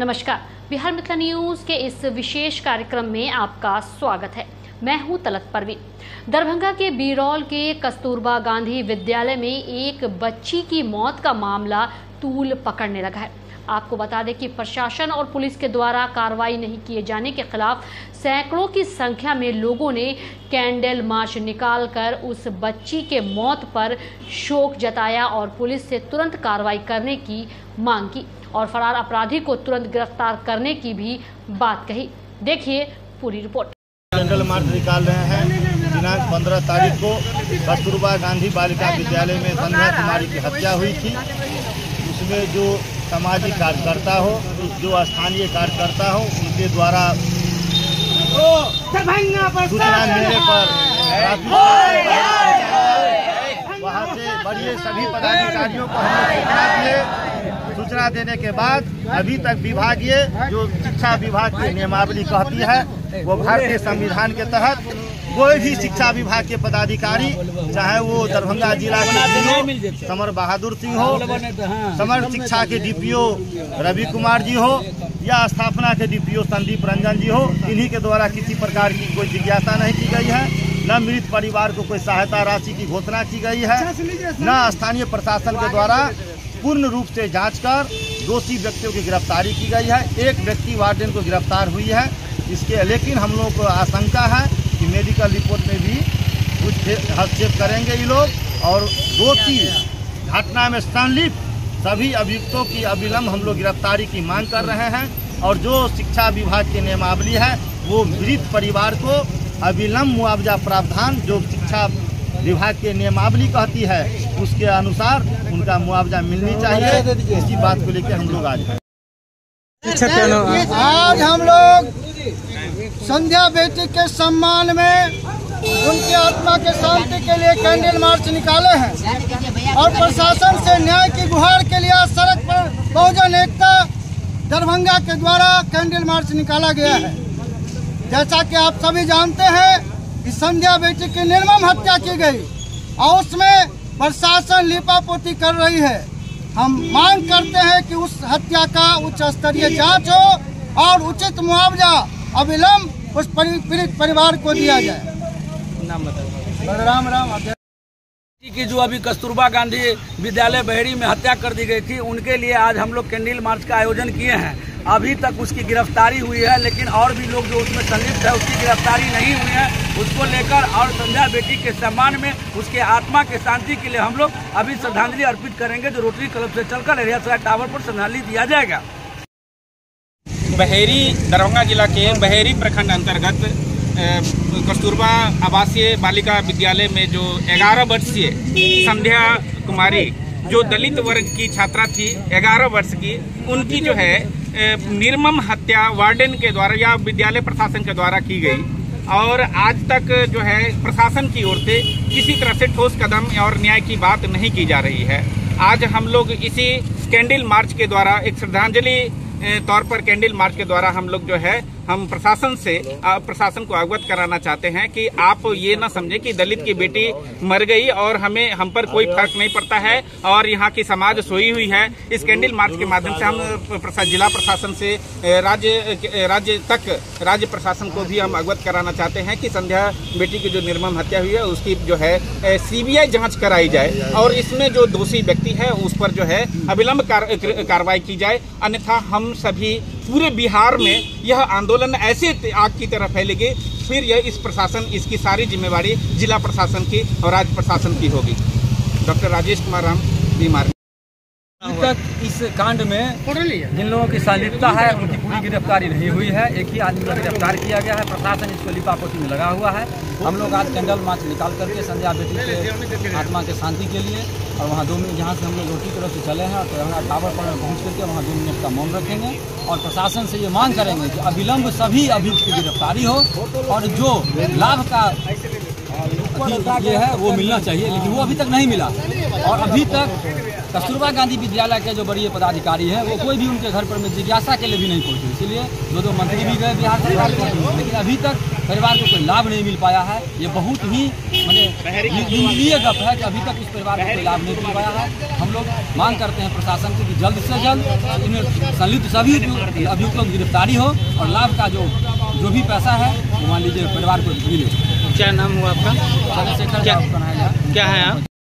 नमस्कार, बिहार मिथिला न्यूज के इस विशेष कार्यक्रम में आपका स्वागत है। मैं हूं तलत परवीन। दरभंगा के बिरौल के कस्तूरबा गांधी विद्यालय में एक बच्ची की मौत का मामला तूल पकड़ने लगा है। आपको बता दें कि प्रशासन और पुलिस के द्वारा कार्रवाई नहीं किए जाने के खिलाफ सैकड़ों की संख्या में लोगों ने कैंडल मार्च निकालकर उस बच्ची के मौत पर शोक जताया और पुलिस से तुरंत कार्रवाई करने की मांग की और फरार अपराधी को तुरंत गिरफ्तार करने की भी बात कही। देखिए पूरी रिपोर्ट। कैंडल मार्च निकाल रहे हैं। दिनांक 15 तारीख को कस्तूरबा गांधी बालिका विद्यालय में संध्या कुमारी की हत्या हुई थी। उसमें जो सामाजिक कार्यकर्ता हो, जो स्थानीय कार्यकर्ता हो, उनके द्वारा सूचना मिलने पर वहाँ से बड़े सभी पदाधिकारियों को हमने सूचना देने के बाद अभी तक विभागीय जो शिक्षा विभाग की नियमावली कहती है वो भारतीय संविधान के तहत कोई भी शिक्षा विभाग के पदाधिकारी, चाहे वो दरभंगा जिला के समर बहादुर सिंह हो, समर शिक्षा के डीपीओ रवि कुमार जी हो या स्थापना के डीपीओ संदीप रंजन जी हो, इन्हीं के द्वारा किसी प्रकार की कोई जिज्ञासा नहीं की गई है। न मृत परिवार को कोई सहायता राशि की घोषणा की गई है, न स्थानीय प्रशासन के द्वारा पूर्ण रूप से जांच कर दोषी व्यक्तियों की गिरफ्तारी की गई है। एक व्यक्ति वार्डन को गिरफ्तार हुई है इसके, लेकिन हम लोगों को आशंका है कि मेडिकल रिपोर्ट में भी कुछ हस्तक्षेप करेंगे ये लोग और दोषी घटना में संलिप्त सभी अभियुक्तों की अविलंब हम लोग गिरफ्तारी की मांग कर रहे हैं। और जो शिक्षा विभाग की नियमावली है वो मृत परिवार को अविलंब मुआवजा प्रावधान जो शिक्षा विभाग के नियमावली कहती है उसके अनुसार उनका मुआवजा मिलनी चाहिए। इसी बात को लेकर हम लोग आज हम लोग संध्या बेटी के सम्मान में उनकी आत्मा के शांति के लिए कैंडल मार्च निकाले हैं और प्रशासन से न्याय की गुहार के लिए सड़क पर बहुजन एकता दरभंगा के द्वारा कैंडल मार्च निकाला गया है। जैसा कि आप सभी जानते हैं कि संध्या बेटी की निर्मम हत्या की गई और उसमें प्रशासन लिपापोती कर रही है। हम मांग करते हैं कि उस हत्या का उच्च स्तरीय जांच हो और उचित मुआवजा अविलंब उस पीड़ित परिवार को दिया जाए। बलराम राम की जो अभी कस्तूरबा गांधी विद्यालय बहेड़ी में हत्या कर दी गई थी, उनके लिए आज हम लोग कैंडल मार्च का आयोजन किए हैं। अभी तक उसकी गिरफ्तारी हुई है, लेकिन और भी लोग जो उसमें संलिप्त है उसकी गिरफ्तारी नहीं हुई है। उसको लेकर और संध्या बेटी के सम्मान में उसके आत्मा के शांति के लिए हम लोग अभी श्रद्धांजलि अर्पित करेंगे, जो रोटरी क्लब से चलकर एरिया टावर पर श्रद्धांजलि दिया जाएगा। बहेड़ी दरभंगा जिला के बहेड़ी प्रखंड अंतर्गत कस्तूरबा आवासीय बालिका विद्यालय में जो 11 वर्षीय संध्या कुमारी जो दलित वर्ग की छात्रा थी 11 वर्ष की, उनकी जो है निर्मम हत्या वार्डन के द्वारा या विद्यालय प्रशासन के द्वारा की गई और आज तक जो है प्रशासन की ओर से किसी तरह से ठोस कदम और न्याय की बात नहीं की जा रही है। आज हम लोग इसी कैंडल मार्च के द्वारा एक श्रद्धांजलि तौर पर कैंडल मार्च के द्वारा हम लोग जो है हम प्रशासन को अवगत कराना चाहते हैं कि आप ये ना समझें कि दलित की बेटी मर गई और हम पर कोई फर्क नहीं पड़ता है और यहाँ की समाज सोई हुई है। इस कैंडल मार्च के माध्यम से हम जिला प्रशासन से राज्य प्रशासन को भी हम अवगत कराना चाहते हैं कि संध्या बेटी की जो निर्मम हत्या हुई है उसकी जो है CBI जाँच कराई जाए और इसमें जो दोषी व्यक्ति है उस पर जो है अविलंब कार्रवाई की जाए। अन्यथा हम सभी पूरे बिहार में यह आंदोलन ऐसे आग की तरह फैलेगी, फिर यह इस प्रशासन इसकी सारी जिम्मेवारी जिला प्रशासन की और राज्य प्रशासन की होगी। डॉक्टर राजेश कुमार राम बीमार। अभी तक इस कांड में जिन लोगों की संलिप्तता है उनकी पूरी गिरफ्तारी नहीं हुई है। एक ही आदमी को गिरफ्तार किया गया है। प्रशासन इसको लिपापोती में लगा हुआ है। हम लोग आज कैंडल मार्च निकाल करके संध्या बेटी के आत्मा के शांति के लिए और वहाँ 2 मिनट जहाँ से हम लोग रोटी की तरफ से चले हैं और टावर पर पहुँच करके वहाँ 2 मिनट का मौन रखेंगे और प्रशासन से ये मांग करेंगे कि अविलंब सभी अभियुक्त की गिरफ्तारी हो और जो लाभ का ये है वो मिलना चाहिए, लेकिन वो अभी तक नहीं मिला। और अभी तक कस्तूरबा गांधी विद्यालय के जो बड़े पदाधिकारी हैं वो कोई भी उनके घर पर में जिज्ञासा के लिए भी नहीं पहुंचे। इसीलिए 2 मंत्री भी गए बिहार सरकार के, लेकिन अभी तक परिवार को कोई लाभ नहीं मिल पाया है। ये बहुत ही निंदनीय गप है कि अभी तक इस परिवार को कोई लाभ नहीं मिल पाया है। हम लोग मांग करते हैं प्रशासन से कि जल्द से जल्द इनमें संलिप्त सभी अभियुक्तों की गिरफ्तारी हो और लाभ का जो भी पैसा है वो मान लीजिए परिवार को मिले। क्या नाम हुआ आपका? चंद्रशेखर। क्या है आप?